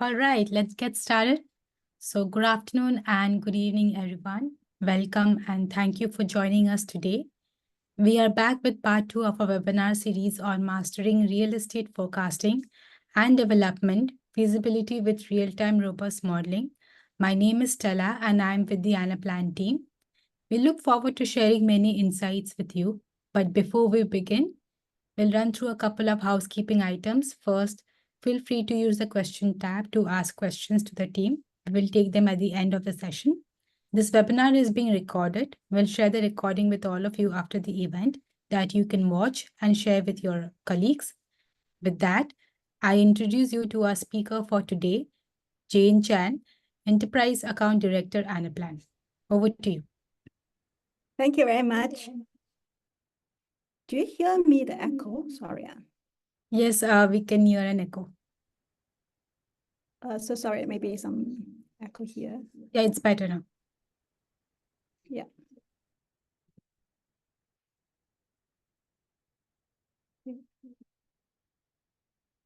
All right, let's get started. So good afternoon and good evening, everyone. Welcome and thank you for joining us today. We are back with part 2 of our webinar series on mastering real estate forecasting and development, feasibility with real-time robust modeling. My name is Stella and I'm with the Anaplan team. We look forward to sharing many insights with you. But before we begin, we'll run through a couple of housekeeping items. First, feel free to use the question tab to ask questions to the team. We'll take them at the end of the session. This webinar is being recorded. We'll share the recording with all of you after the event that you can watch and share with your colleagues. With that, I introduce you to our speaker for today, Jane Chan, Enterprise Account Director, Anaplan. Over to you. Thank you very much. Do you hear me, the echo? Sorry. Yes, we can hear an echo. So sorry, maybe some echo here. Yeah, it's better now. Yeah.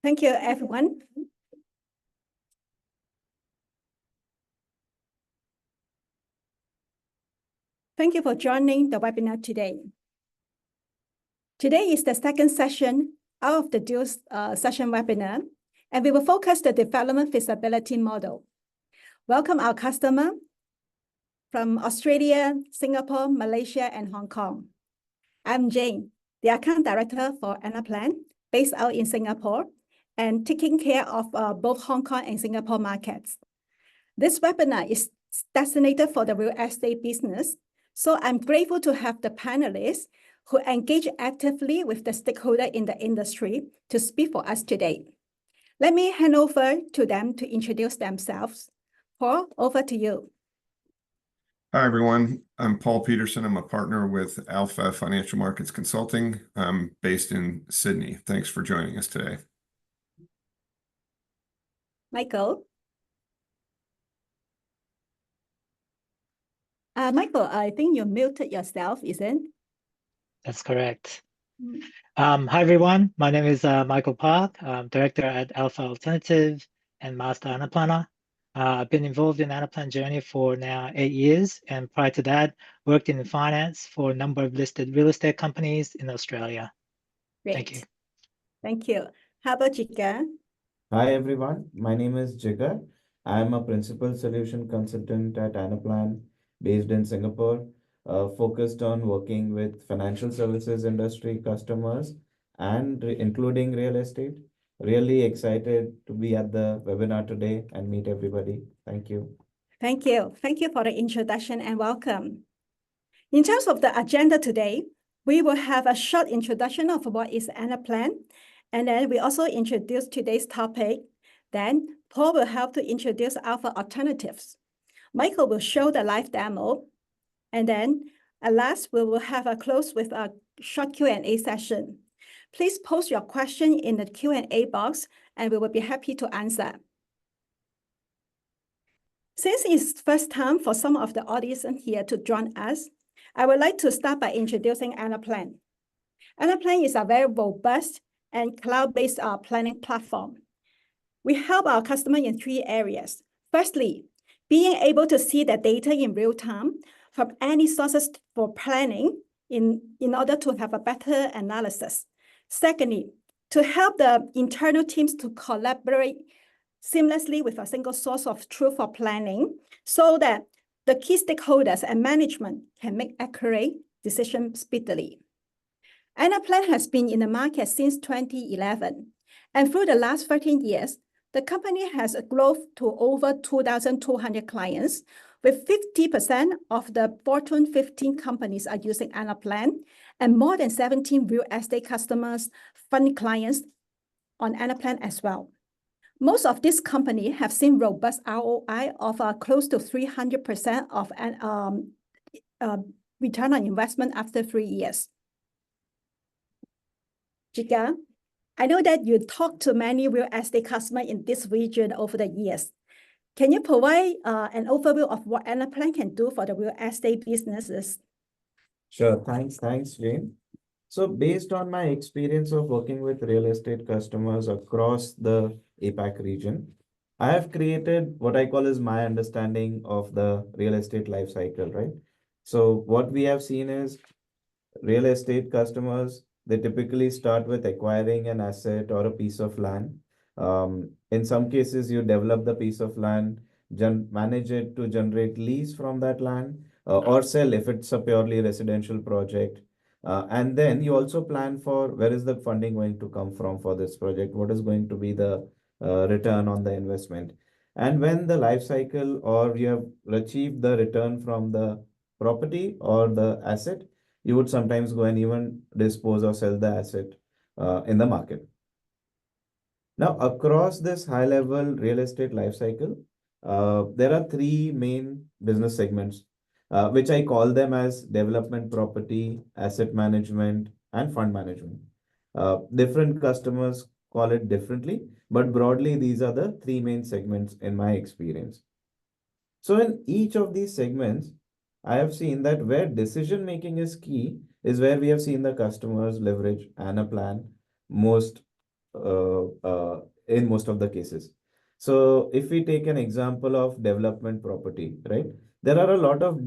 Thank you, everyone. Thank you for joining the webinar today. Today is the second session out of the dual session webinar, and we will focus the development feasibility model. Welcome our customer from Australia, Singapore, Malaysia, and Hong Kong. I'm Jane, the account director for Anaplan, based out in Singapore, and taking care of both Hong Kong and Singapore markets. This webinar is designated for the real estate business, so I'm grateful to have the panelists who engage actively with the stakeholder in the industry to speak for us today. Let me hand over to them to introduce themselves. Paul, over to you. Hi, everyone. I'm Paul Peterson. I'm a partner with Alpha Financial Markets Consulting. I'm based in Sydney. Thanks for joining us today. Michael. Michael, I think you muted yourself, isn't it? That's correct. Hi, everyone. My name is Michael Park. I'm director at Alpha Alternative and Master Anaplanner. I've been involved in Anaplan journey for now 8 years, and prior to that, worked in finance for a number of listed real estate companies in Australia. Great. Thank you. Thank you. How about Jigar? Hi, everyone. My name is Jigar. I am a principal solution consultant at Anaplan based in Singapore, focused on working with financial services industry customers and including real estate. Really excited to be at the webinar today and meet everybody. Thank you. Thank you. Thank you for the introduction and welcome. In terms of the agenda today, we will have a short introduction of what is Anaplan, and then we also introduce today's topic. Then Paul will help to introduce Alpha Alternatives. Michael will show the live demo, and then at last we will have a close with a short Q&A session. Please post your question in the Q&A box, and we will be happy to answer. Since it's first time for some of the audience here to join us, I would like to start by introducing Anaplan. Anaplan is a very robust and cloud-based planning platform. We help our customer in 3 areas. Firstly, being able to see the data in real time from any sources for planning in order to have a better analysis. Secondly, to help the internal teams to collaborate seamlessly with a single source of truth for planning so that the key stakeholders and management can make accurate decisions speedily. Anaplan has been in the market since 2011, and through the last 13 years, the company has grown to over 2,200 clients, with 50% of the Fortune 15 companies are using Anaplan, and more than 17 real estate customers, fund clients on Anaplan as well. Most of these companies have seen robust ROI of close to 300% of return on investment after 3 years. Jigar, I know that you talked to many real estate customers in this region over the years. Can you provide an overview of what Anaplan can do for the real estate businesses? Sure. Thanks, Jane. So based on my experience of working with real estate customers across the APAC region, I have created what I call as my understanding of the real estate life cycle, right? So what we have seen is real estate customers, they typically start with acquiring an asset or a piece of land. In some cases, you develop the piece of land, manage it to generate lease from that land, or sell if it's a purely residential project. And then you also plan for where is the funding going to come from for this project? What is going to be the return on the investment? And when the life cycle or you have achieved the return from the property or the asset, you would sometimes go and even dispose or sell the asset in the market. Now, across this high level real estate life cycle, there are three main business segments, which I call them as development property, asset management, and fund management. Different customers call it differently, but broadly, these are the three main segments in my experience. So in each of these segments, I have seen that where decision making is key is where we have seen the customers leverage Anaplan most in most of the cases. So if we take an example of development property, right? There are a lot of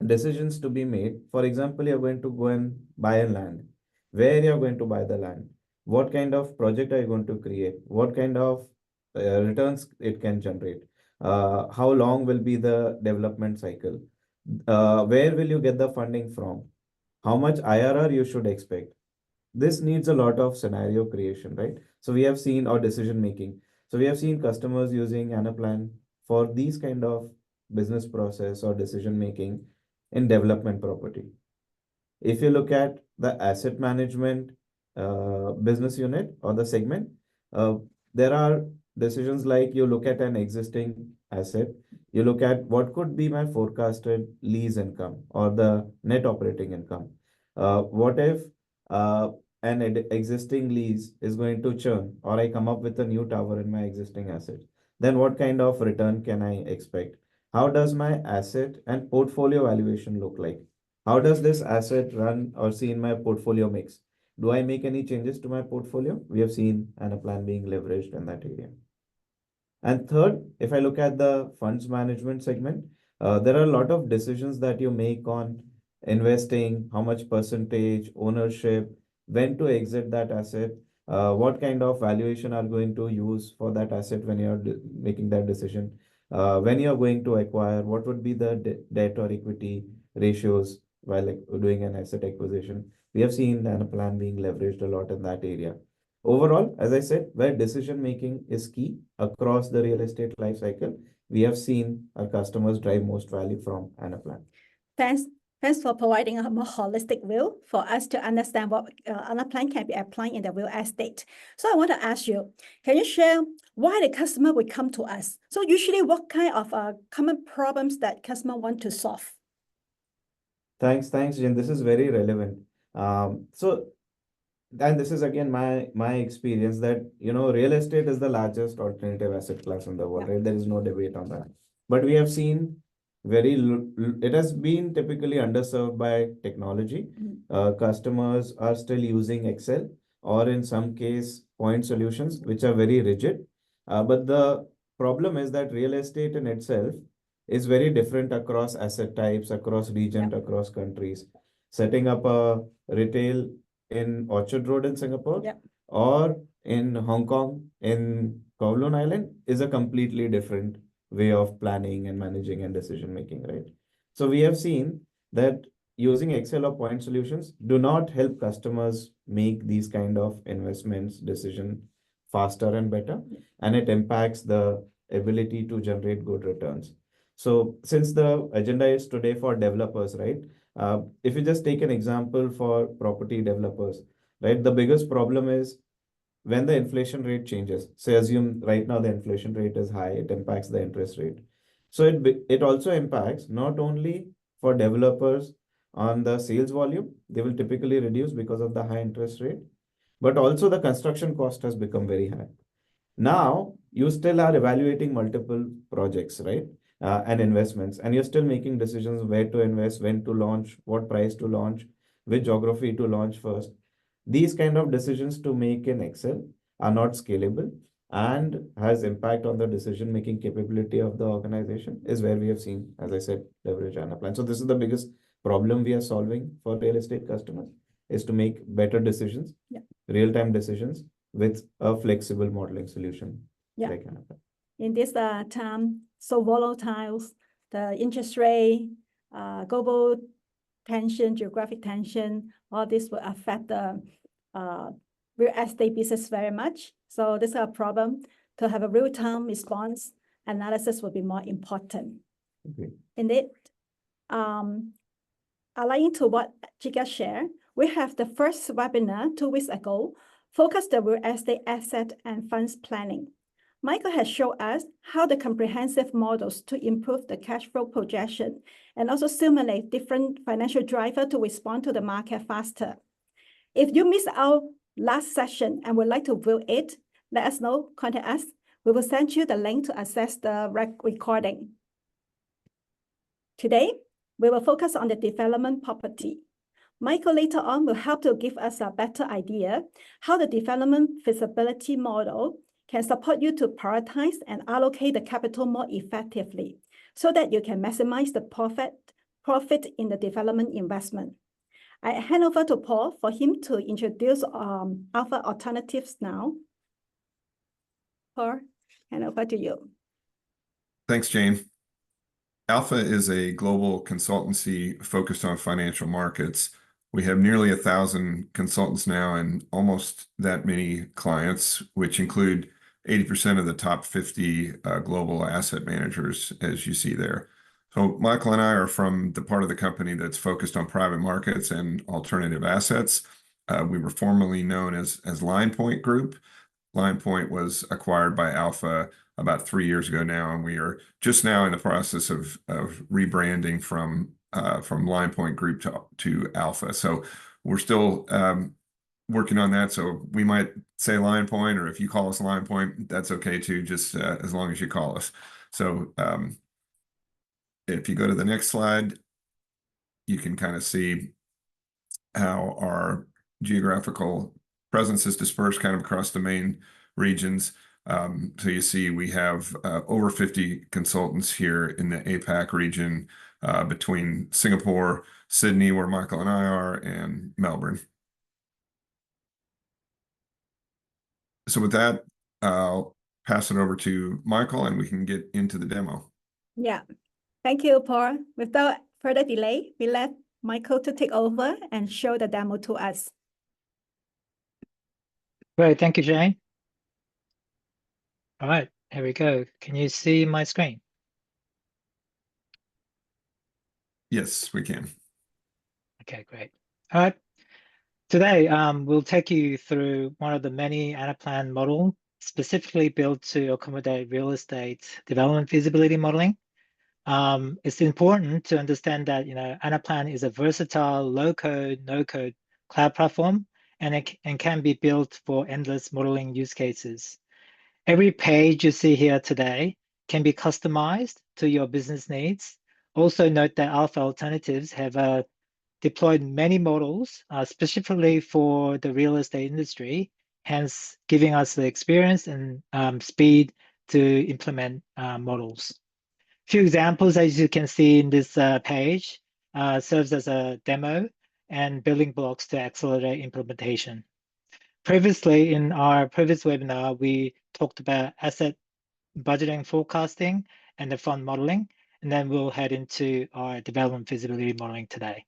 decisions to be made. For example, you're going to go and buy a land. Where you're going to buy the land? What kind of project are you going to create? What kind of returns it can generate? How long will be the development cycle? Where will you get the funding from? How much IRR you should expect? This needs a lot of scenario creation, right? So we have seen our decision making. So we have seen customers using Anaplan for these kind of business process or decision making in development property. If you look at the asset management business unit or the segment, there are decisions like you look at an existing asset, you look at what could be my forecasted lease income or the net operating income. What if an existing lease is going to churn or I come up with a new tower in my existing asset? Then what kind of return can I expect? How does my asset and portfolio valuation look like? How does this asset run or see in my portfolio mix? Do I make any changes to my portfolio? We have seen Anaplan being leveraged in that area. And third, if I look at the funds management segment, there are a lot of decisions that you make on investing, how much percentage, ownership, when to exit that asset, what kind of valuation are going to use for that asset when you're making that decision, when you're going to acquire, what would be the debt or equity ratios while doing an asset acquisition. We have seen Anaplan being leveraged a lot in that area. Overall, as I said, where decision making is key across the real estate life cycle, we have seen our customers drive most value from Anaplan. Thanks. Thanks for providing a more holistic view for us to understand what Anaplan can be applied in the real estate. So I want to ask you, can you share why the customer would come to us? So usually what kind of common problems that customer want to solve? Thanks, Jin. This is very relevant. And this is again my experience that real estate is the largest alternative asset class in the world, right? There is no debate on that. But we have seen it has been typically underserved by technology. Customers are still using Excel or in some case point solutions, which are very rigid. But the problem is that real estate in itself is very different across asset types, across region, across countries. Setting up a retail in Orchard Road in Singapore or in Hong Kong, in Kowloon Island is a completely different way of planning and managing and decision making, right? So we have seen that using Excel or point solutions do not help customers make these kind of investments decision faster and better, and it impacts the ability to generate good returns. So since the agenda is today for developers, right? If you just take an example for property developers, right? The biggest problem is when the inflation rate changes. Say assume right now the inflation rate is high, it impacts the interest rate. So it also impacts not only for developers on the sales volume, they will typically reduce because of the high interest rate, but also the construction cost has become very high. Now you still are evaluating multiple projects, right? And investments, and you're still making decisions where to invest, when to launch, what price to launch, which geography to launch first. These kind of decisions to make in Excel are not scalable. and has impact on the decision-making capability of the organization is where we have seen, as I said, leverage Anaplan. So this is the biggest problem we are solving for real estate customers, is to make better decisions, real-time decisions with a flexible modeling solution like Anaplan. In this time, so volatile, the interest rate, global tension, geographic tension, all this will affect the real estate business very much. So this is a problem. To have a real-time response, analysis will be more important. Okay. Indeed, aligning to what Jigar shared, we have the first webinar 2 weeks ago, focused on real estate asset and funds planning. Michael has shown us how the comprehensive models to improve the cash flow projection and also simulate different financial drivers to respond to the market faster. If you missed our last session and would like to view it, let us know, contact us. We will send you the link to access the recording. Today, we will focus on the development property. Michael later on will help to give us a better idea how the development feasibility model can support you to prioritize and allocate the capital more effectively so that you can maximize the profit in the development investment. I hand over to Paul for him to introduce Alpha Alternatives now. Paul, hand over to you. Thanks, Jane. Alpha is a global consultancy focused on financial markets. We have nearly 1,000 consultants now and almost that many clients, which include 80% of the top 50 global asset managers, as you see there. So Michael and I are from the part of the company that's focused on private markets and alternative assets. We were formerly known as LinePoint Group. LinePoint was acquired by Alpha about 3 years ago now, and we are just now in the process of rebranding from LinePoint Group to Alpha. So we're still working on that. So we might say LinePoint, or if you call us LinePoint, that's okay too, just as long as you call us. So if you go to the next slide, you can kind of see how our geographical presence is dispersed kind of across the main regions. So you see we have over 50 consultants here in the APAC region between Singapore, Sydney, where Michael and I are, and Melbourne. So with that, I'll pass it over to Michael and we can get into the demo. Yeah, thank you, Paul. Without further delay, we let Michael to take over and show the demo to us. Great, thank you, Jane. All right, here we go. Can you see my screen? Yes, we can. Okay, great. All right. Today, we'll take you through one of the many Anaplan models specifically built to accommodate real estate development feasibility modeling. It's important to understand that Anaplan is a versatile low-code, no-code cloud platform, and can be built for endless modeling use cases. Every page you see here today can be customized to your business needs. Also note that Alpha Alternatives have deployed many models specifically for the real estate industry, hence giving us the experience and speed to implement models. Few examples, as you can see in this page, serves as a demo and building blocks to accelerate implementation. Previously, in our previous webinar, we talked about asset budgeting forecasting and the fund modeling, and then we'll head into our development feasibility modeling today.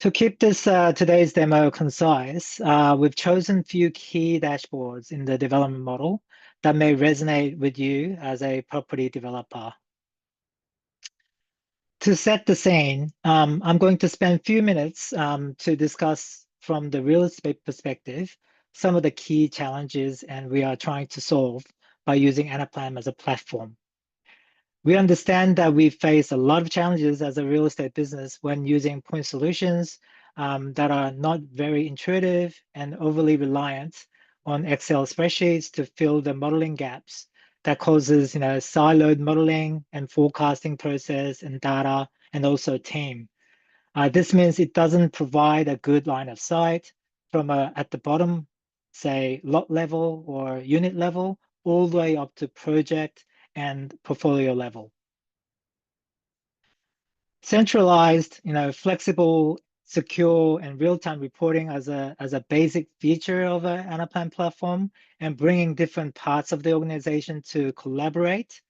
To keep this today's demo concise, we've chosen a few key dashboards in the development model that may resonate with you as a property developer. To set the scene, I'm going to spend a few minutes to discuss from the real estate perspective some of the key challenges and we are trying to solve by using Anaplan as a platform. We understand that we face a lot of challenges as a real estate business when using point solutions that are not very intuitive and overly reliant on Excel spreadsheets to fill the modeling gaps that causes siloed modeling and forecasting process and data and also team. This means it doesn't provide a good line of sight from at the bottom, say lot level or unit level, all the way up to project and portfolio level. Centralized, flexible, secure, and real-time reporting as a basic feature of an Anaplan platform, and bringing different parts of the organization to collaborate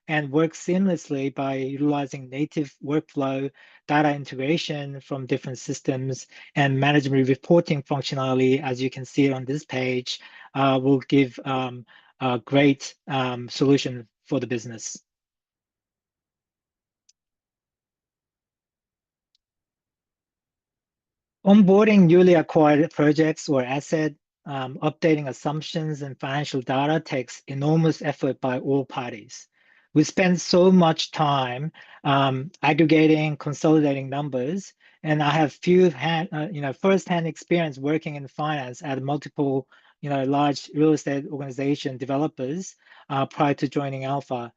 and work seamlessly by utilizing native workflow, data integration from different systems, and management reporting functionality, as you can see on this page, will give a great solution for the business. Onboarding newly acquired projects or asset, updating assumptions and financial data takes enormous effort by all parties. We spend so much time aggregating, consolidating numbers, and I have first-hand experience working in finance at multiple, large real estate organization developers prior to joining Alpha.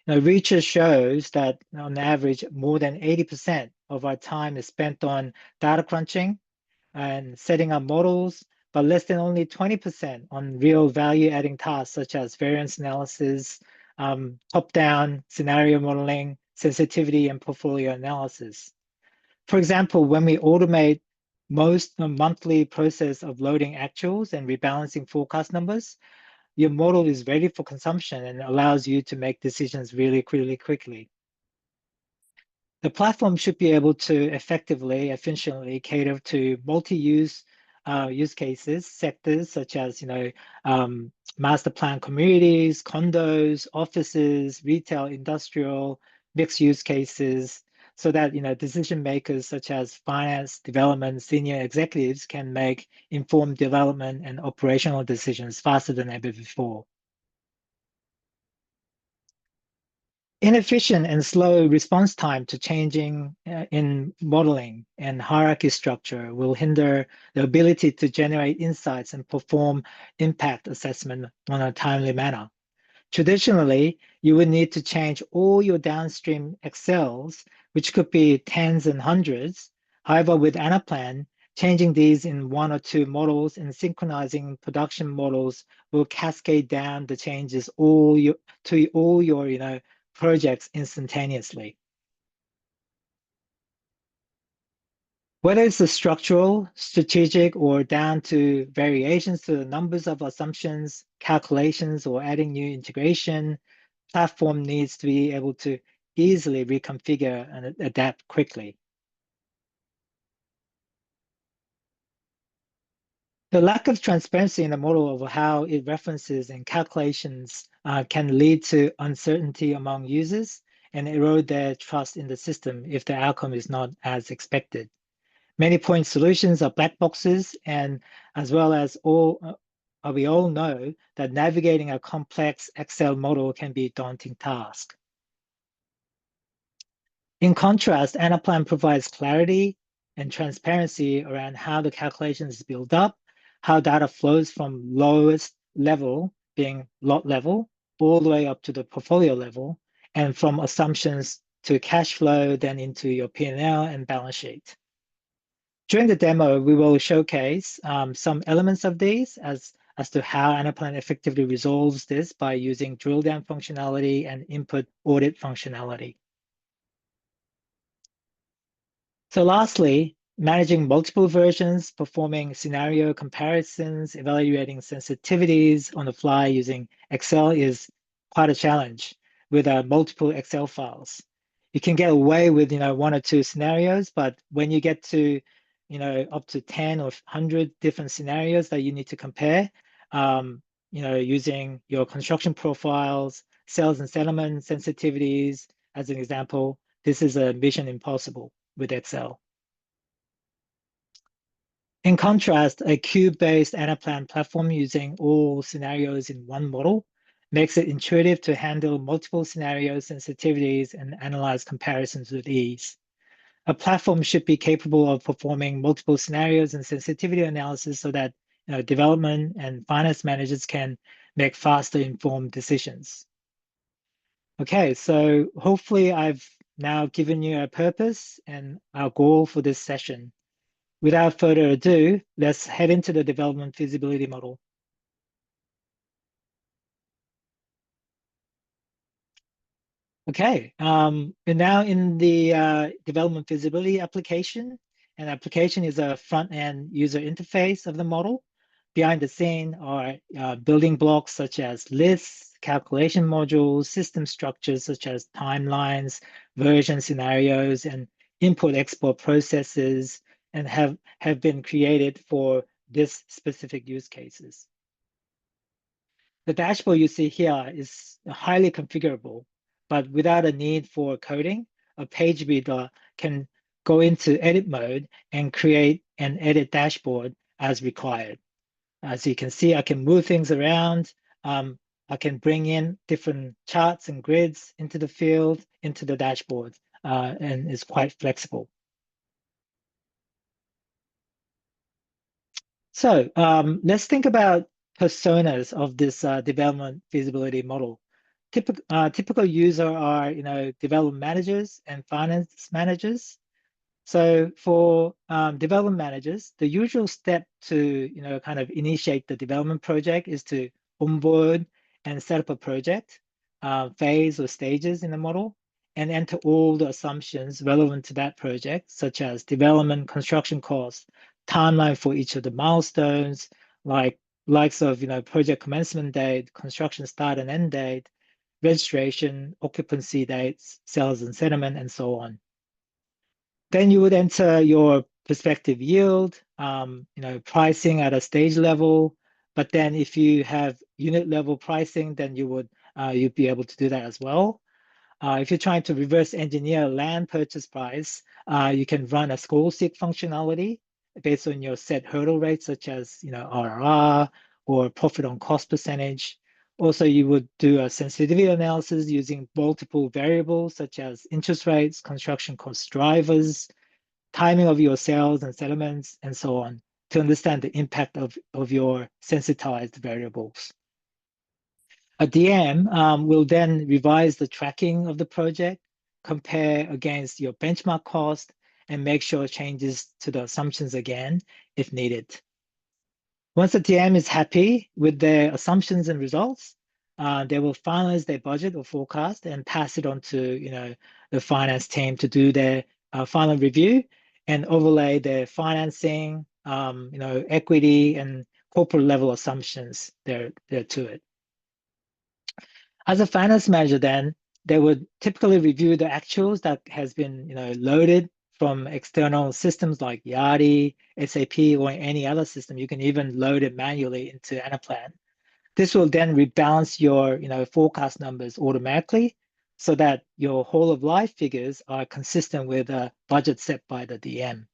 Research shows that on average, more than 80% of our time is spent on data crunching and setting up models, but less than only 20% on real value-adding tasks such as variance analysis, top-down scenario modeling, sensitivity, and portfolio analysis. For example, when we automate most monthly process of loading actuals and rebalancing forecast numbers, your model is ready for consumption and allows you to make decisions really quickly. The platform should be able to effectively, efficiently cater to multi-use use cases, sectors such as master plan communities, condos, offices, retail, industrial, mixed use cases, so that decision makers such as finance, development, senior executives can make informed development and operational decisions faster than ever before. Inefficient and slow response time to changing in modeling and hierarchy structure will hinder the ability to generate insights and perform impact assessment on a timely manner. Traditionally, you would need to change all your downstream Excels, which could be tens and hundreds. However, with Anaplan, changing these in one or two models and synchronizing production models will cascade down the changes to all your projects instantaneously. Whether it's the structural, strategic, or down to variations to the numbers of assumptions, calculations, or adding new integration, platform needs to be able to easily reconfigure and adapt quickly. The lack of transparency in the model of how it references and calculations can lead to uncertainty among users and erode their trust in the system if the outcome is not as expected. Many point solutions are black boxes, and as well as we all know that navigating a complex Excel model can be a daunting task. In contrast, Anaplan provides clarity and transparency around how the calculation is built up, how data flows from lowest level, being lot level, all the way up to the portfolio level, and from assumptions to cash flow, then into your P&L and balance sheet. During the demo, we will showcase some elements of these as to how Anaplan effectively resolves this by using drill down functionality and input audit functionality. So lastly, managing multiple versions, performing scenario comparisons, evaluating sensitivities on the fly using Excel is quite a challenge with multiple Excel files. You can get away with one or two scenarios, but when you get to up to 10 or 100 different scenarios that you need to compare, using your construction profiles, sales and settlement sensitivities as an example, this is a mission impossible with Excel. In contrast, a cube-based Anaplan platform using all scenarios in one model makes it intuitive to handle multiple scenarios, sensitivities, and analyze comparisons with ease. A platform should be capable of performing multiple scenarios and sensitivity analysis so that development and finance managers can make faster informed decisions. Okay, so hopefully I've now given you a purpose and our goal for this session. Without further ado, let's head into the development feasibility model. Okay, we're now in the development feasibility application. An application is a front-end user interface of the model. Behind the scene are building blocks such as lists, calculation modules, system structures such as timelines, version scenarios, and import-export processes, and have been created for this specific use cases. The dashboard you see here is highly configurable, but without a need for coding, a page builder can go into edit mode and create an edit dashboard as required. As you can see, I can move things around. I can bring in different charts and grids into the field, into the dashboard, and it's quite flexible. So let's think about personas of this development feasibility model. Typical user are, development managers and finance managers. So for development managers, the usual step to, kind of initiate the development project is to onboard and set up a project phase or stages in the model and enter all the assumptions relevant to that project, such as development, construction costs, timeline for each of the milestones, likes of, project commencement date, construction start and end date, registration, occupancy dates, sales and settlement, and so on. Then you would enter your prospective yield, pricing at a stage level. But then if you have unit level pricing, then you'd be able to do that as well. If you're trying to reverse engineer land purchase price, you can run a score seek functionality based on your set hurdle rates, such as RRR or profit on cost percentage. Also, you would do a sensitivity analysis using multiple variables, such as interest rates, construction cost drivers, timing of your sales and settlements, and so on, to understand the impact of your sensitized variables. A DM will then revise the tracking of the project, compare against your benchmark cost, and make sure changes to the assumptions again if needed. Once the DM is happy with their assumptions and results, they will finalize their budget or forecast and pass it on to the finance team to do their final review and overlay their financing, equity and corporate level assumptions there to it. As a finance manager, then they would typically review the actuals that has been loaded from external systems like Yardi, SAP, or any other system. You can even load it manually into Anaplan. This will then rebalance your forecast numbers automatically so that your whole of life figures are consistent with a budget set by the DM.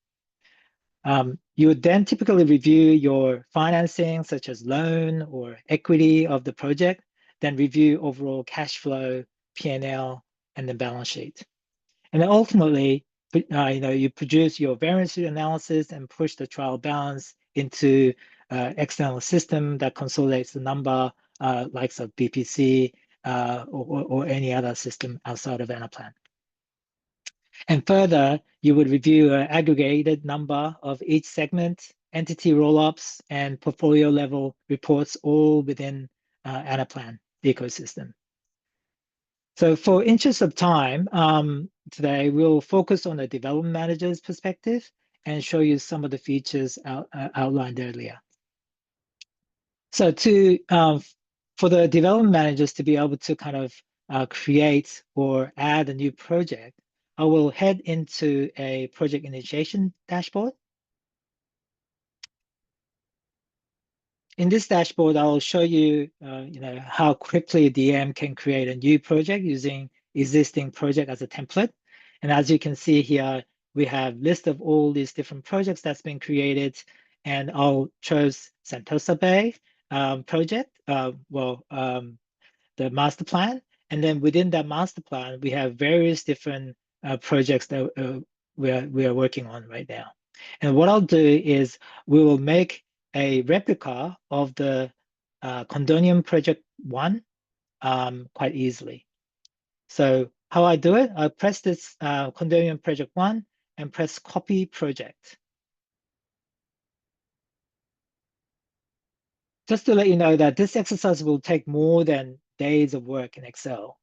You would then typically review your financing, such as loan or equity of the project, then review overall cash flow, P&L, and the balance sheet. And then ultimately, you produce your variance analysis and push the trial balance into external system that consolidates the number, likes of BPC or any other system outside of Anaplan. And further, you would review an aggregated number of each segment, entity rollups, and portfolio level reports all within Anaplan ecosystem. So for interest of time, today we'll focus on the development manager's perspective and show you some of the features outlined earlier. So for the development managers to be able to kind of create or add a new project, I will head into a project initiation dashboard. In this dashboard, I will show you, how quickly a DM can create a new project using existing project as a template. And as you can see here, we have list of all these different projects that's been created, and I'll choose Sentosa Bay project, the master plan. And then within that master plan, we have various different projects that we are working on right now. And what I'll do is we will make a replica of the condominium project 1 quite easily. So how I do it, I press this condominium project 1 and press copy project. Just to let you know that this exercise will take more than days of work in Excel.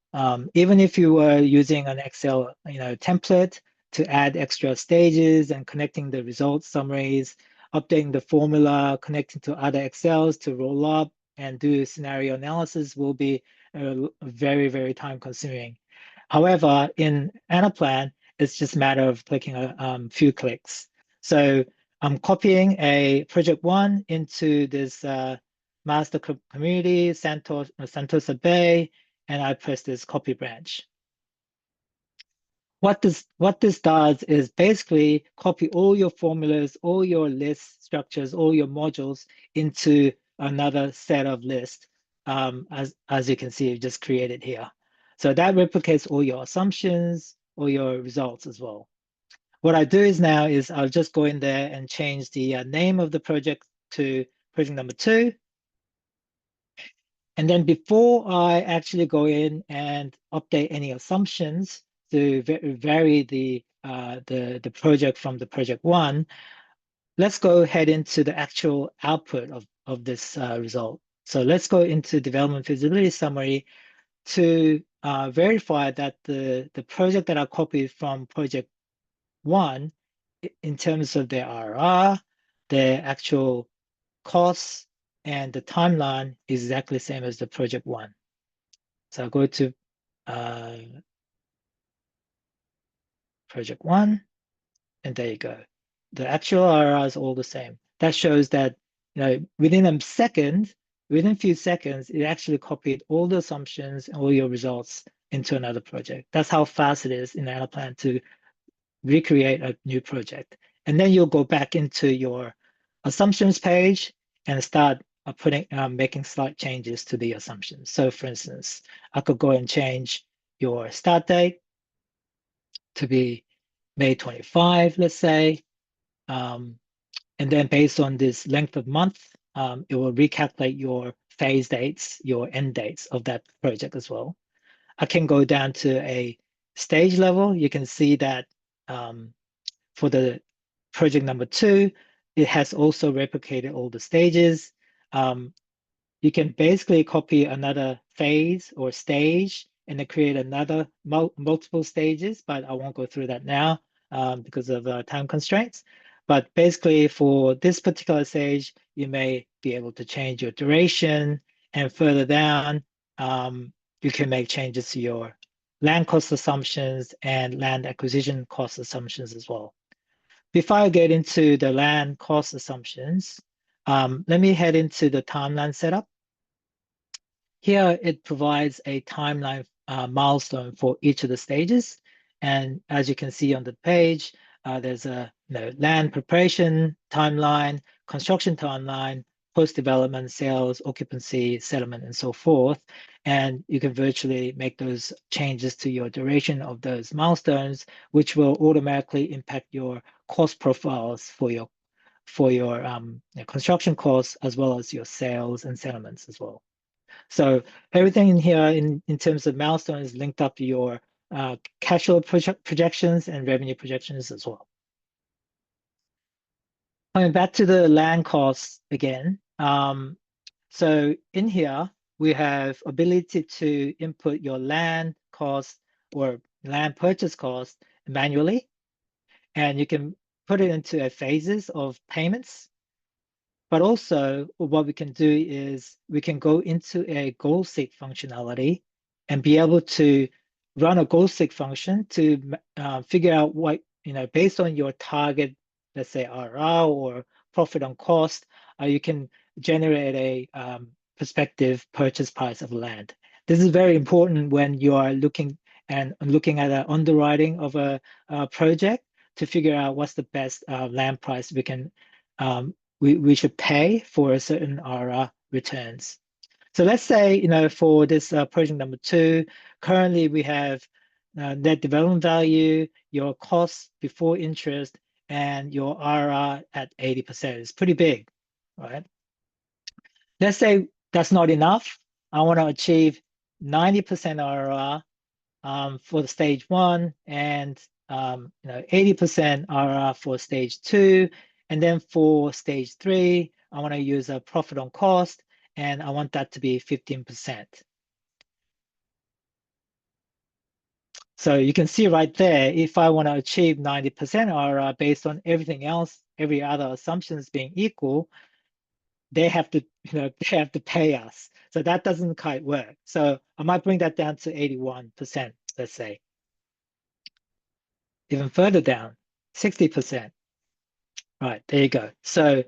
Even if you were using an Excel template to add extra stages and connecting the results summaries, updating the formula, connecting to other Excels to roll up and do scenario analysis will be very, very time consuming. However, in Anaplan, it's just a matter of clicking a few clicks. So I'm copying a project 1 into this master community, Sentosa Bay, and I press this copy branch. What this does is basically copy all your formulas, all your list structures, all your modules into another set of lists, as you can see, just created here. So that replicates all your assumptions, all your results as well. What I do is now is I'll just go in there and change the name of the project to project number 2. And then before I actually go in and update any assumptions to vary the project from the project 1, let's go ahead into the actual output of this result. So let's go into development feasibility summary to verify that the project that I copied from project 1 in terms of their IRR, their actual costs, and the timeline is exactly the same as the project 1. So I'll go to project 1, and there you go. The actual IRR is all the same. That shows that within a few seconds, it actually copied all the assumptions and all your results into another project. That's how fast it is in Anaplan to recreate a new project. And then you'll go back into your assumptions page and start making slight changes to the assumptions. So for instance, I could go and change your start date to be May 25, let's say. And then based on this length of month, it will recalculate your phase dates, your end dates of that project as well. I can go down to a stage level. You can see that for the project number 2, it has also replicated all the stages. You can basically copy another phase or stage and then create another multiple stages, but I won't go through that now because of time constraints. But basically for this particular stage, you may be able to change your duration, and further down, you can make changes to your land cost assumptions and land acquisition cost assumptions as well. Before I get into the land cost assumptions, let me head into the timeline setup. Here, it provides a timeline milestone for each of the stages. And as you can see on the page, there's a land preparation timeline, construction timeline, post-development, sales, occupancy, settlement, and so forth. And you can virtually make those changes to your duration of those milestones, which will automatically impact your cost profiles for your construction costs, as well as your sales and settlements as well. So everything in here in terms of milestones is linked up to your cash flow projections and revenue projections as well. Coming back to the land costs again. So in here, we have ability to input your land cost or land purchase cost manually, and you can put it into a phases of payments. But also what we can do is we can go into a goal seek functionality and be able to run a goal seek function to figure out what, based on your target, let's say IRR or profit on cost, you can generate a prospective purchase price of land. This is very important when you are looking at an underwriting of a project to figure out what's the best land price we should pay for a certain IRR returns. So let's say, for this project number 2, currently we have net development value, your costs before interest, and your IRR at 80%. It's pretty big, right? Let's say that's not enough. I want to achieve 90% IRR for the stage 1, and 80% IRR for stage 2, and then for stage 3, I want to use a profit on cost, and I want that to be 15%. So you can see right there, if I want to achieve 90% IRR based on everything else, every other assumptions being equal, they have to, they have to pay us. So that doesn't quite work. So I might bring that down to 81%, let's say. Even further down, 60%. Right, there you go. So,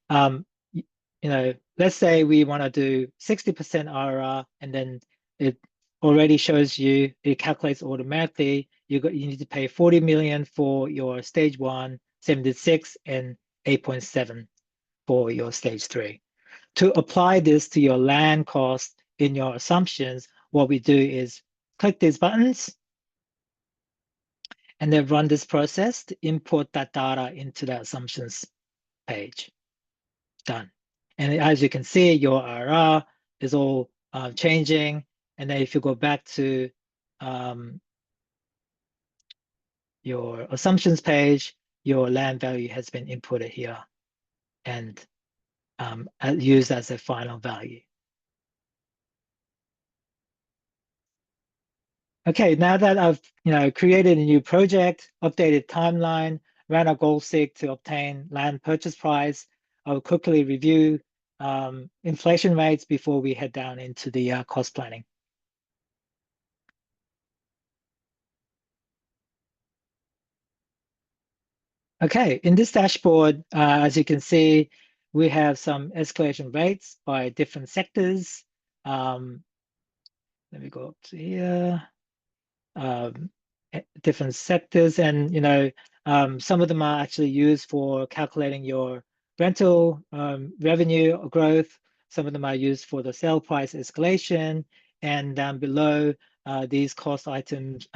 let's say we want to do 60% IRR, and then it already shows you, it calculates automatically. You need to pay 40 million for your stage 1, 76, and 8.7 for your stage 3. To apply this to your land cost in your assumptions, what we do is click these buttons and then run this process to import that data into the assumptions page. Done. And as you can see, your IRR is all changing. And then if you go back to your assumptions page, your land value has been inputted here and used as a final value. Okay, now that I've created a new project, updated timeline, ran a goal seek to obtain land purchase price, I'll quickly review inflation rates before we head down into the cost planning. Okay, in this dashboard, as you can see, we have some escalation rates by different sectors. Let me go up to here. Different sectors, and some of them are actually used for calculating your rental revenue growth. Some of them are used for the sale price escalation, and down below, these cost items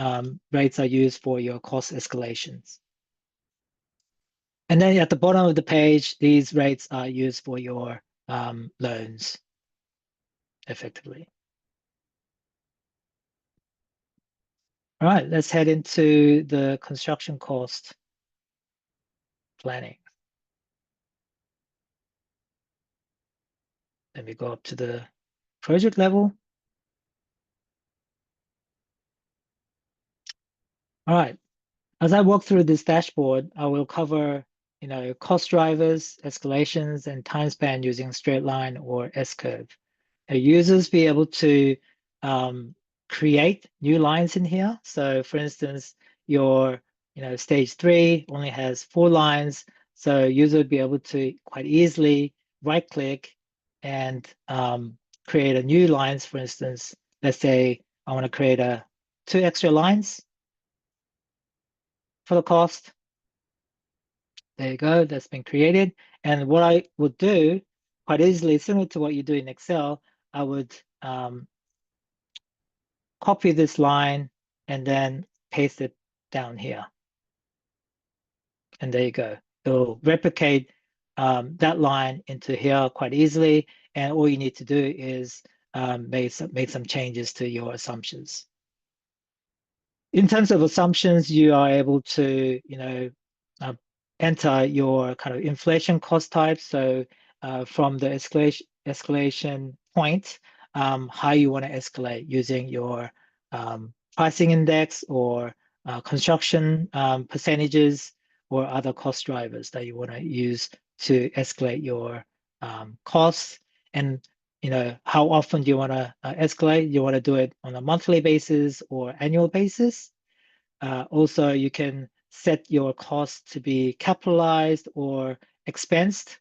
rates are used for your cost escalations. And then at the bottom of the page, these rates are used for your loans, effectively. All right, let's head into the construction cost planning. Let me go up to the project level. All right, as I walk through this dashboard, I will cover cost drivers, escalations, and time span using straight line or S-curve. Users be able to create new lines in here. So for instance, your stage 3 only has 4 lines. So user would be able to quite easily right click and create a new lines. For instance, let's say I want to create 2 extra lines for the cost. There you go, that's been created. And what I would do quite easily, similar to what you do in Excel, I would copy this line and then paste it down here. And there you go. It'll replicate that line into here quite easily. And all you need to do is make some changes to your assumptions. In terms of assumptions, you are able to enter your kind of inflation cost type. So from the escalation point, how you want to escalate using your pricing index or construction percentages or other cost drivers that you want to use to escalate your costs. And how often do you want to escalate? You want to do it on a monthly basis or annual basis. Also, you can set your costs to be capitalized or expensed,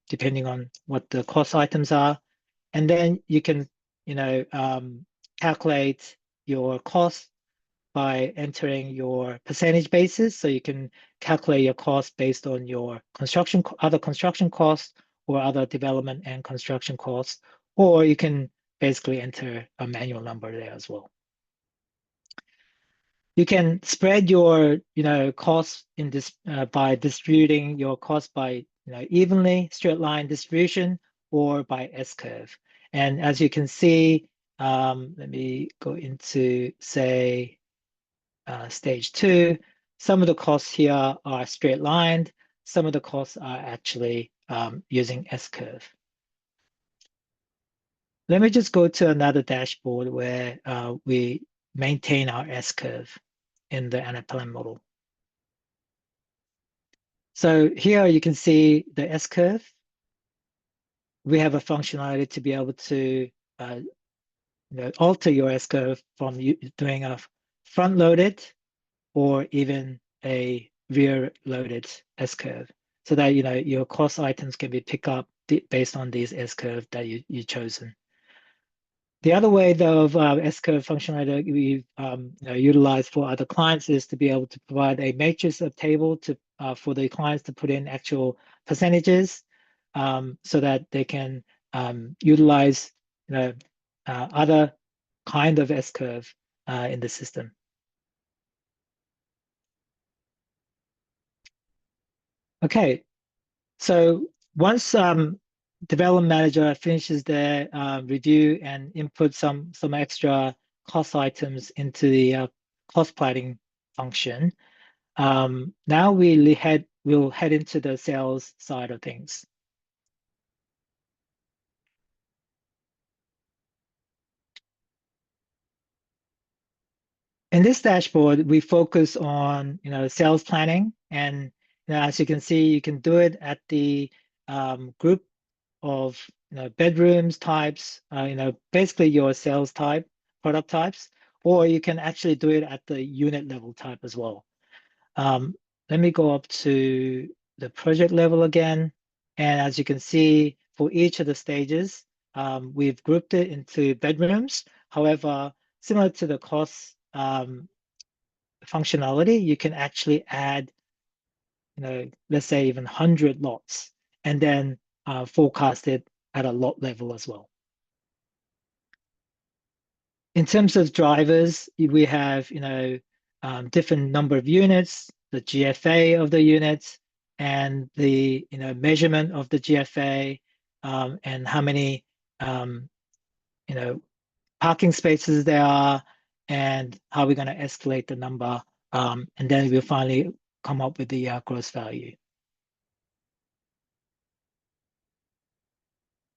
depending on what the cost items are. And then you can, calculate your cost by entering your percentage basis. So you can calculate your cost based on your other construction costs or other development and construction costs, or you can basically enter a manual number there as well. You can spread your costs in this by distributing your costs by evenly straight line distribution or by S-curve. And as you can see, let me go into, say, stage 2. Some of the costs here are straight lined. Some of the costs are actually using S-curve. Let me just go to another dashboard where we maintain our S-curve in the Anaplan model. So here you can see the S-curve. We have a functionality to be able to alter your S-curve from doing a front-loaded or even a rear-loaded S-curve, so that your cost items can be picked up based on these S-curve that you've chosen. The other way though of S-curve functionality we've utilized for other clients is to be able to provide a matrix of table to for the clients to put in actual percentages, so that they can utilize other kind of S-curve in the system. Okay, so once development manager finishes their review and input some extra cost items into the cost planning function, now we'll head into the sales side of things. In this dashboard, we focus on sales planning, and as you can see, you can do it at the group of bedrooms types, basically your sales type, product types, or you can actually do it at the unit level type as well. Let me go up to the project level again, and as you can see, for each of the stages, we've grouped it into bedrooms. However, similar to the cost functionality, you can actually add, let's say even 100 lots, and then forecast it at a lot level as well. In terms of drivers, we have different number of units, the GFA of the units, and the measurement of the GFA, and how many parking spaces there are, and how we're going to escalate the number, and then we'll finally come up with the gross value.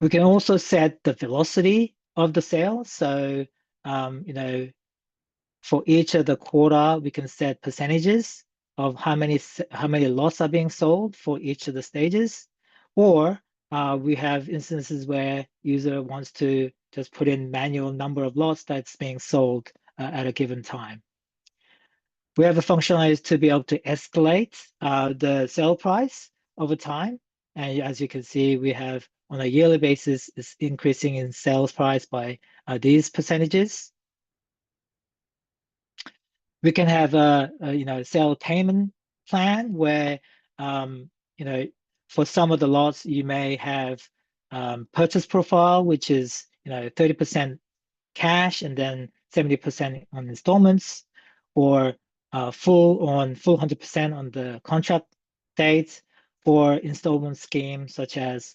We can also set the velocity of the sale. So, for each of the quarter, we can set percentages of how many lots are being sold for each of the stages. Or we have instances where user wants to just put in manual number of lots that's being sold at a given time. We have a functionality to be able to escalate the sale price over time. And as you can see, we have on a yearly basis is increasing in sales price by these percentages. We can have a sale payment plan where for some of the lots you may have purchase profile, which is 30% cash and then 70% on installments, or full 100% on the contract date, or installment scheme such as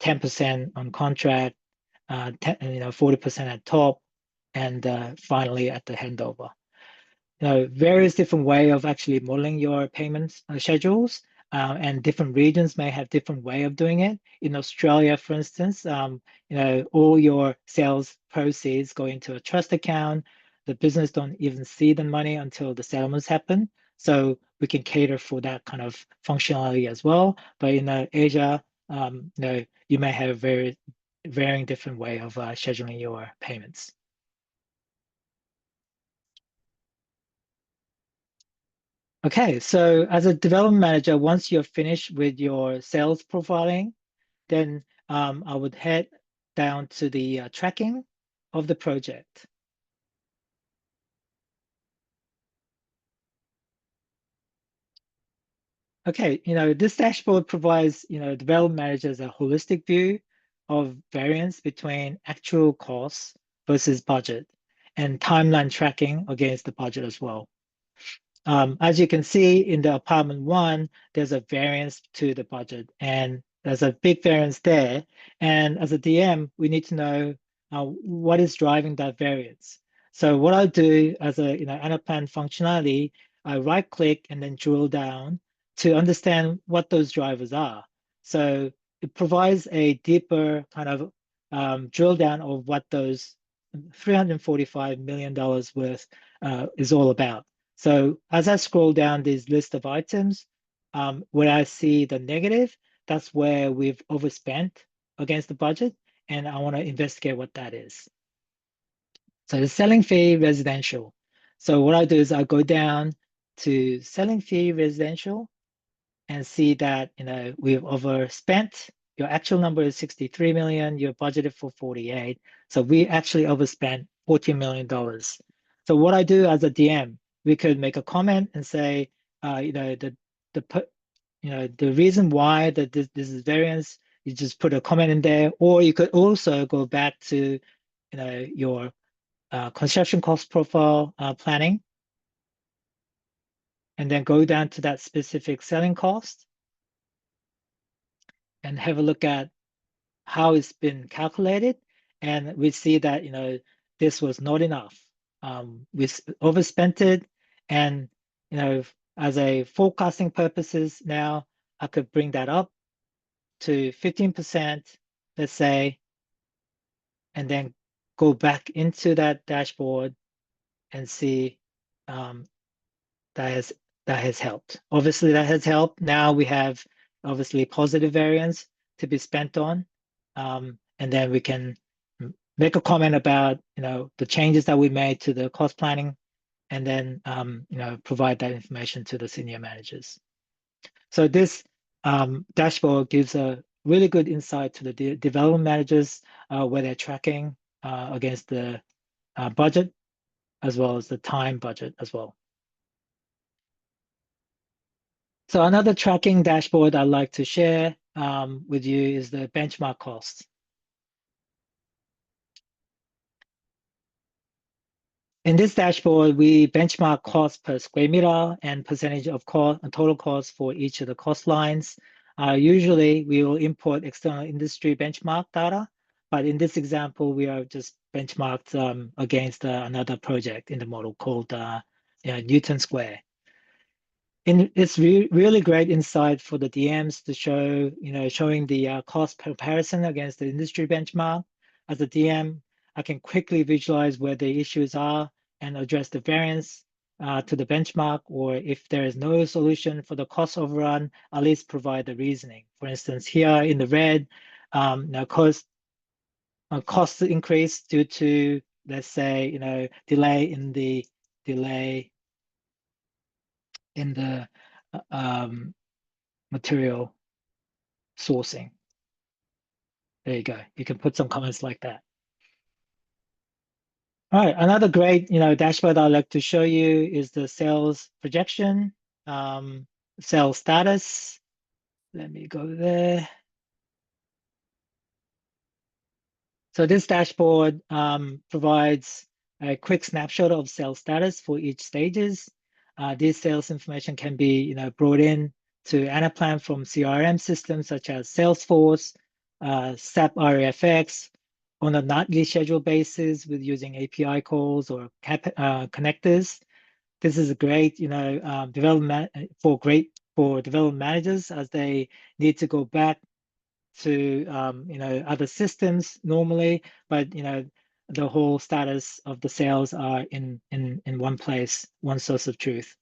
10% on contract, 40% at top, and finally at the handover. Various different way of actually modeling your payments schedules, and different regions may have different way of doing it. In Australia, for instance, all your sales proceeds go into a trust account. The business don't even see the money until the settlements happen. So we can cater for that kind of functionality as well. But in Asia, you may have varying different way of scheduling your payments. Okay, so as a development manager, once you're finished with your sales profiling, then I would head down to the tracking of the project. Okay, this dashboard provides development managers a holistic view of variance between actual costs versus budget, and timeline tracking against the budget as well. As you can see in the apartment 1, there's a variance to the budget, and there's a big variance there. And as a DM, we need to know what is driving that variance. So what I do as a Anaplan functionality, I right click and then drill down to understand what those drivers are. So it provides a deeper kind of drill down of what those $345 million worth is all about. So as I scroll down this list of items, where I see the negative, that's where we've overspent against the budget, and I want to investigate what that is. So the selling fee residential. So what I do is I go down to selling fee residential and see that we've overspent. Your actual number is 63 million. You're budgeted for 48. So we actually overspent $14 million. So what I do as a DM, we could make a comment and say, the reason why that this is variance, you just put a comment in there, or you could also go back to your construction cost profile planning, and then go down to that specific selling cost and have a look at how it's been calculated. And we see that this was not enough. We overspent it, and as a forecasting purposes, now I could bring that up to 15%, let's say, and then go back into that dashboard and see that has helped. Obviously, that has helped. Now we have obviously positive variance to be spent on, and then we can make a comment about the changes that we made to the cost planning, and then provide that information to the senior managers. So this dashboard gives a really good insight to the development managers where they're tracking against the budget, as well as the time budget as well. So another tracking dashboard I'd like to share with you is the benchmark cost. In this dashboard, we benchmark cost per square meter and percentage of total cost for each of the cost lines. Usually, we will import external industry benchmark data, but in this example, we are just benchmarked against another project in the model called Newton Square. It's really great insight for the DMs to show, showing the cost comparison against the industry benchmark. As a DM, I can quickly visualize where the issues are and address the variance to the benchmark, or if there is no solution for the cost overrun, at least provide the reasoning. For instance, here in the red, now cost increase due to, let's say, delay in the material sourcing. There you go. You can put some comments like that. All right, another great dashboard I'd like to show you is the sales projection, sales status. Let me go there. So this dashboard provides a quick snapshot of sales status for each stages. This sales information can be brought in to Anaplan from CRM systems such as Salesforce, SAP RFX, on a nightly schedule basis with using API calls or connectors. This is a great, development for development managers as they need to go back to other systems normally, but the whole status of the sales are in one place, one source of truth.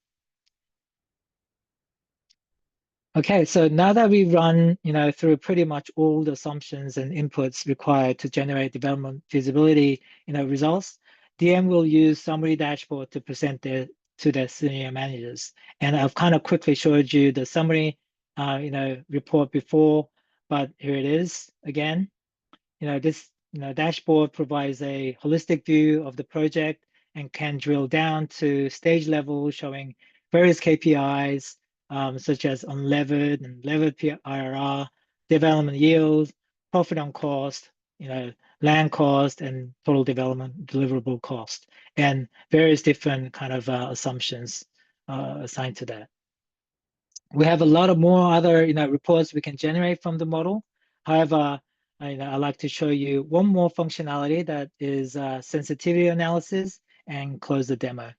Okay, so now that we run through pretty much all the assumptions and inputs required to generate development feasibility results, DM will use summary dashboard to present to their senior managers. And I've kind of quickly showed you the summary report before, but here it is again. This dashboard provides a holistic view of the project and can drill down to stage level, showing various KPIs such as unlevered and levered IRR, development yield, profit on cost, land cost, and total development deliverable cost, and various different kind of assumptions assigned to that. We have a lot of more other reports we can generate from the model. However, I'd like to show you one more functionality that is sensitivity analysis and close the demo.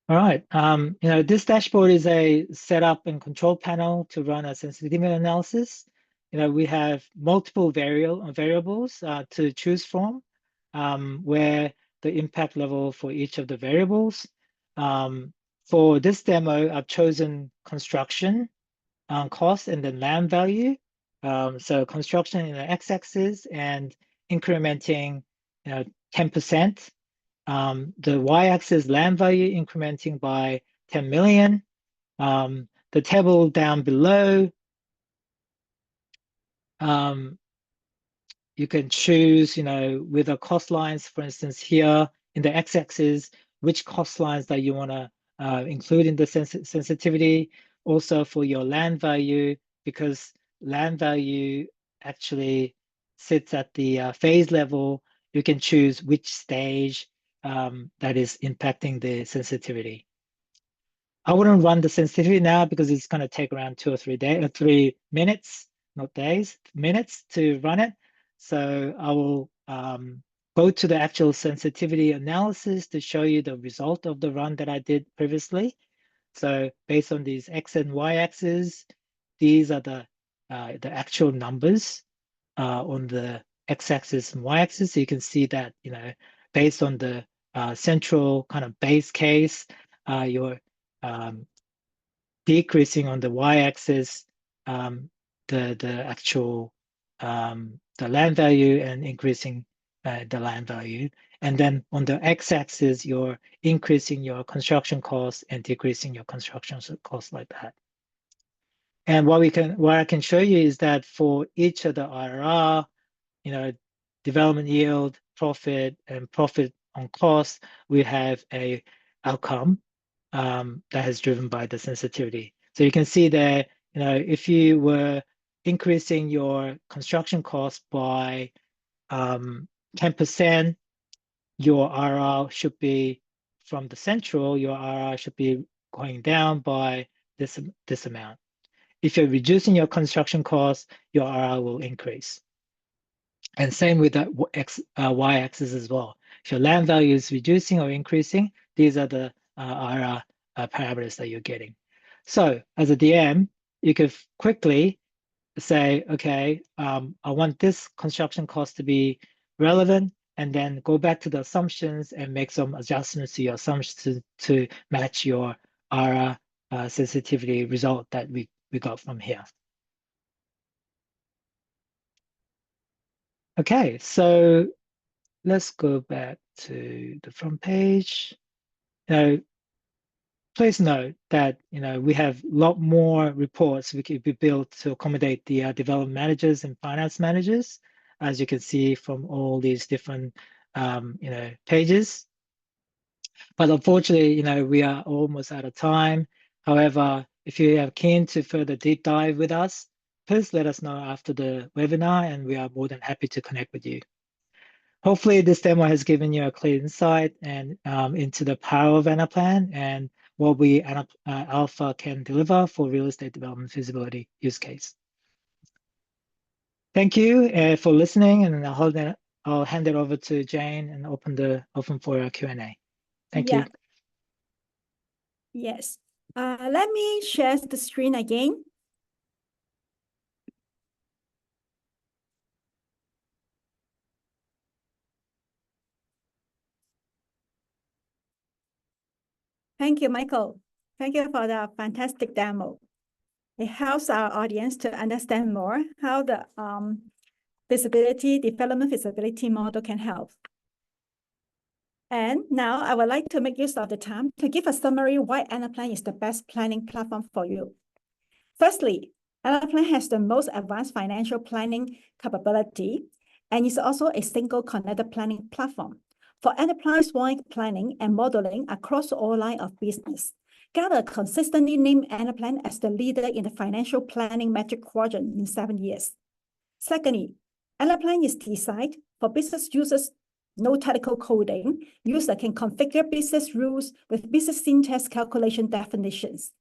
All right, this dashboard is a setup and control panel to run a sensitivity analysis. We have multiple variables to choose from, where the impact level for each of the variables. For this demo, I've chosen construction cost and then land value. So construction in the x-axis and incrementing 10%. The y-axis land value incrementing by 10 million. The table down below, you can choose, with the cost lines, for instance, here in the x-axis, which cost lines that you want to include in the sensitivity. Also for your land value, because land value actually sits at the phase level, you can choose which stage that is impacting the sensitivity. I wouldn't run the sensitivity now because it's going to take around 2 or 3 minutes, not days, minutes to run it. So I will go to the actual sensitivity analysis to show you the result of the run that I did previously. So based on these X and Y axes, these are the actual numbers on the X axis and Y axis. So you can see that, based on the central kind of base case, you're decreasing on the y-axis the actual the land value and increasing the land value, and then on the x-axis you're increasing your construction costs and decreasing your construction costs like that. And what I can show you is that for each of the IRR, development yield, profit, and profit on cost, we have a outcome that is driven by the sensitivity. So you can see that, if you were increasing your construction cost by 10%, your IRR should be from the central, your IRR should be going down by this amount. If you're reducing your construction cost, your IRR will increase. And same with the y-axis as well. If your land value is reducing or increasing, these are the IRR parameters that you're getting. So as a DM, you could quickly say, okay, I want this construction cost to be relevant, and then go back to the assumptions and make some adjustments to your assumptions to match your IRR sensitivity result that we got from here. Okay, so let's go back to the front page. Please note that we have a lot more reports we could be built to accommodate the development managers and finance managers, as you can see from all these different pages. But unfortunately, we are almost out of time. However, if you are keen to further deep dive with us, please let us know after the webinar, and we are more than happy to connect with you. Hopefully, this demo has given you a clear insight and into the power of Anaplan and what we Alpha can deliver for real estate development feasibility use case. Thank you for listening, and I'll hand it over to Jane and open for a Q&A. Thank you. Yes. Let me share the screen again. Thank you, Michael. Thank you for the fantastic demo. It helps our audience to understand more how the development feasibility model can help. And now I would like to make use of the time to give a summary why Anaplan is the best planning platform for you. Firstly, Anaplan has the most advanced financial planning capability and is also a single connected planning platform for enterprise-wide planning and modeling across all lines of business. Gather consistently named Anaplan as the leader in the financial planning metric quadrant in 7 years. Secondly, Anaplan is designed for business users No technical coding. User can configure business rules with business syntax calculation definitions.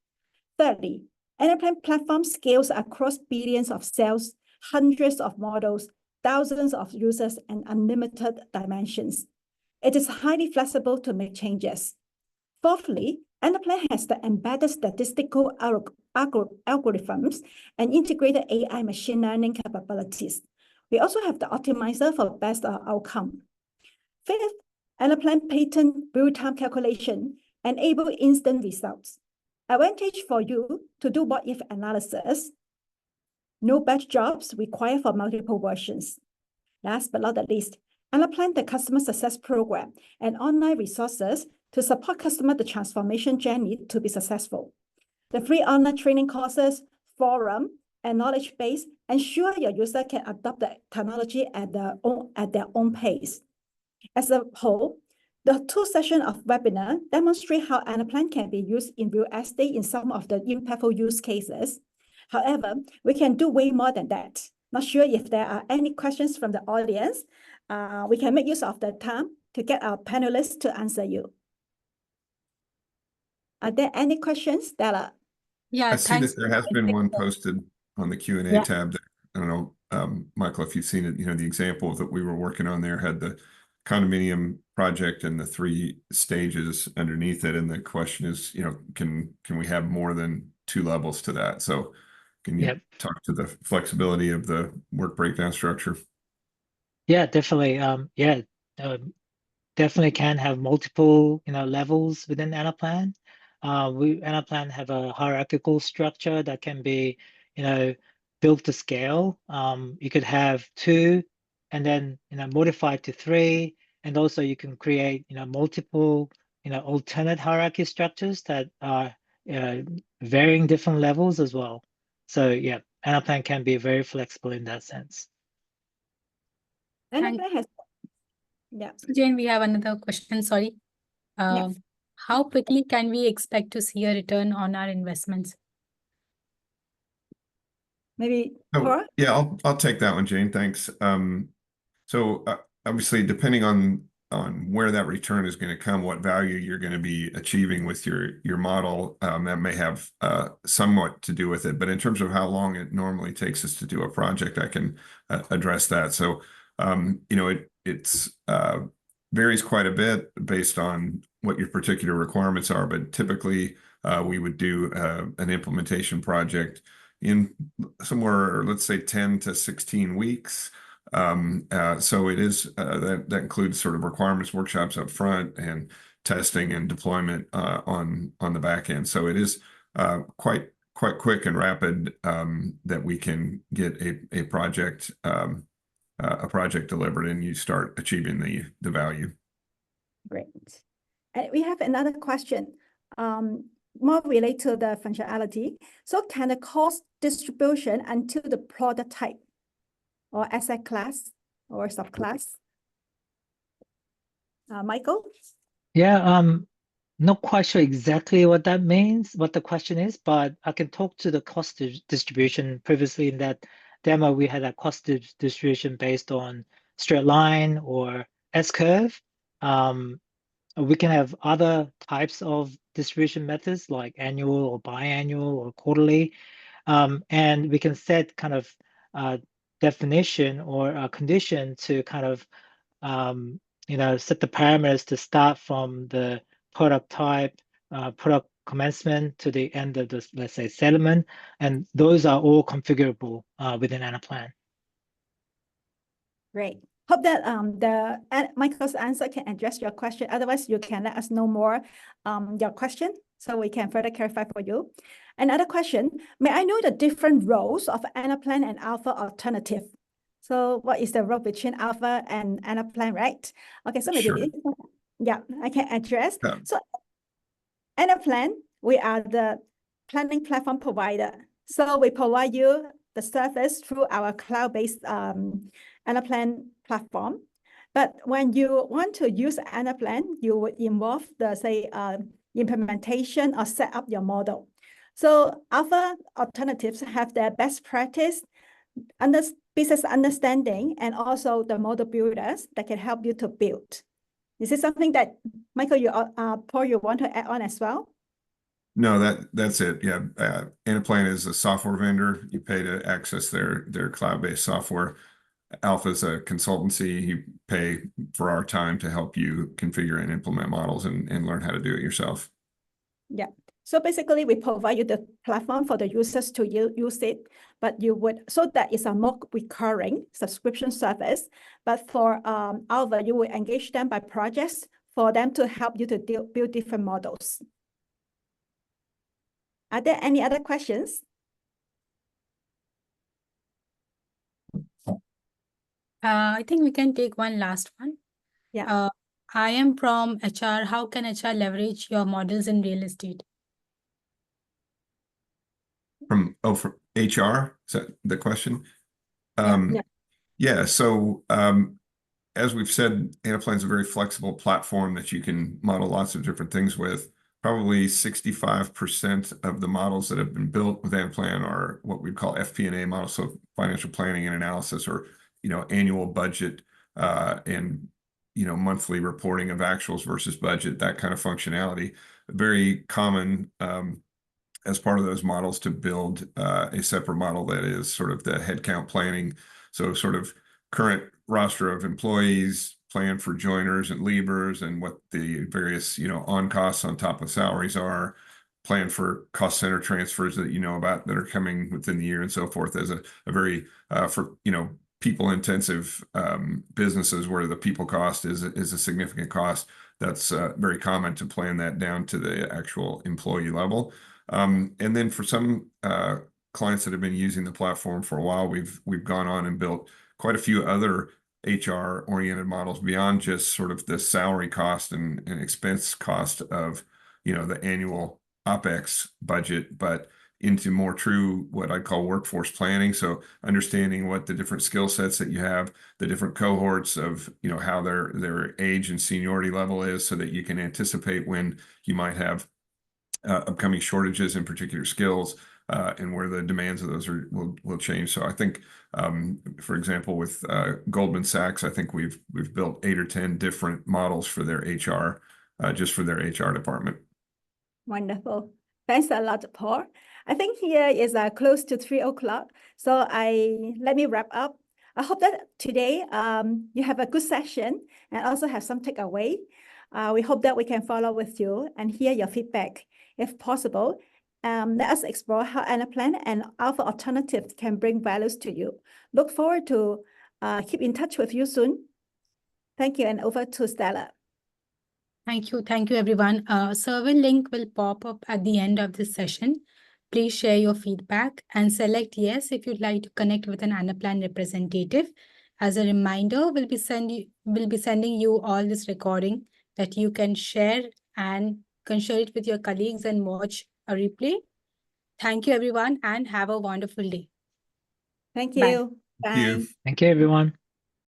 Thirdly, Anaplan platform scales across billions of cells, hundreds of models, thousands of users, and unlimited dimensions. It is highly flexible to make changes. Fourthly, Anaplan has the embedded statistical algorithms and integrated AI machine learning capabilities. We also have the optimizer for best outcome. Fifth, Anaplan pattern real-time calculation enable instant results. Advantage for you to do what-if analysis. No batch jobs required for multiple versions. Last but not the least, Anaplan the customer success program and online resources to support customer the transformation journey to be successful. The free online training courses, forum, and knowledge base ensure your user can adopt the technology at their own pace. As a whole, the 2 sessions of webinar demonstrate how Anaplan can be used in real estate in some of the impactful use cases. However, we can do way more than that. Not sure if there are any questions from the audience. We can make use of the time to get our panelists to answer you. Are there any questions, Stella? Yeah, I see thanks. that there has been one posted on the Q&A Yeah. tab. That, I don't know, Michael, if you've seen it, the example that we were working on there had the condominium project and the 3 stages underneath it. And the question is, can we have more than 2 levels to that? So can you talk to the flexibility of the work breakdown structure? Yeah, definitely. Definitely can have multiple, levels within Anaplan. Anaplan have a hierarchical structure that can be, built to scale. You could have 2 and then, modify to 3. And also you can create, multiple, alternate hierarchy structures that are varying different levels as well. So yeah, Anaplan can be very flexible in that sense. Anaplan has, So Jane, we have another question, sorry. How quickly can we expect to see a return on our investments? Maybe yeah, I'll take that one, Jane. Thanks. So obviously, depending on where that return is going to come, what value you're going to be achieving with your model, that may have somewhat to do with it. But in terms of how long it normally takes us to do a project, I can address that. So it's varies quite a bit based on what your particular requirements are. But typically, we would do an implementation project in somewhere, let's say 10 to 16 weeks. So it is that includes sort of requirements workshops up front and testing and deployment on the back end. So it is quite quick and rapid that we can get a project delivered and you start achieving the value. Great. And we have another question. More related to the functionality. So can the cost distribution until the product type or asset class or subclass? Michael? Yeah, not quite sure exactly what that means, what the question is, but I can talk to the cost distribution. Previously in that demo, we had a cost distribution based on straight line or S-curve. We can have other types of distribution methods like annual or biannual or quarterly. And we can set kind of definition or a condition to kind of, set the parameters to start from the product type, product commencement to the end of the, let's say, settlement. And those are all configurable within Anaplan. Great. Hope that Michael's answer can address your question. Otherwise, you can let us know more your question so we can further clarify for you. Another question, may I know the different roles of Anaplan and Alpha Alternative? So what is the role between Alpha and Anaplan, right? Okay, so maybe I can address. So Anaplan, we are the planning platform provider. So we provide you the service through our cloud-based Anaplan platform. But when you want to use Anaplan, you would involve the, say, implementation or set up your model. So Alpha Alternatives have their best practice, business understanding, and also the model builders that can help you to build. Is it something that, Michael, Paul, you want to add on as well? No, that's it. Yeah, Anaplan is a software vendor. You pay to access their cloud-based software. Alpha is a consultancy. You pay for our time to help you configure and implement models and learn how to do it yourself. Yeah. So basically, we provide you the platform for the users to use it, but you would, so that it's a more recurring subscription service. But for Alpha, you will engage them by projects for them to help you to build different models. Are there any other questions? I think we can take one last one. Yeah. I am from HR. How can HR leverage your models in real estate? From HR, is that the question? Yeah. So as we've said, Anaplan is a very flexible platform that you can model lots of different things with. Probably 65% of the models that have been built with Anaplan are what we call FP&A models, so financial planning and analysis, or annual budget and monthly reporting of actuals versus budget, that kind of functionality. Very common as part of those models to build a separate model that is sort of the headcount planning. So sort of current roster of employees, plan for joiners and leavers, and what the various on costs on top of salaries are, plan for cost center transfers that about that are coming within the year and so forth, as a very for people intensive businesses where the people cost is a significant cost. That's very common to plan that down to the actual employee level. And then for some clients that have been using the platform for a while, we've gone on and built quite a few other HR oriented models beyond just sort of the salary cost and expense cost of the annual OpEx budget, but into more true what I call workforce planning. So understanding what the different skill sets that you have, the different cohorts of how their age and seniority level is, so that you can anticipate when you might have upcoming shortages in particular skills and where the demands of those will change. So I think, for example, with Goldman Sachs, I think we've built 8 or 10 different models for their HR, just for their HR department. Wonderful. Thanks a lot, Paul. I think here is close to 3 o'clock. So let me wrap up. I hope that today you have a good session and also have some takeaway. We hope that we can follow with you and hear your feedback. If possible, let us explore how Anaplan and Alpha Alternatives can bring values to you. Look forward to keep in touch with you soon. Thank you, and over to Stella. Thank you. Thank you, everyone. A survey link will pop up at the end of this session. Please share your feedback and select yes if you'd like to connect with an Anaplan representative. As a reminder, we'll be sending you all this recording that you can share and can share it with your colleagues and watch a replay. Thank you, everyone, and have a wonderful day. Thank you. Bye. Thank you. Thank you, everyone.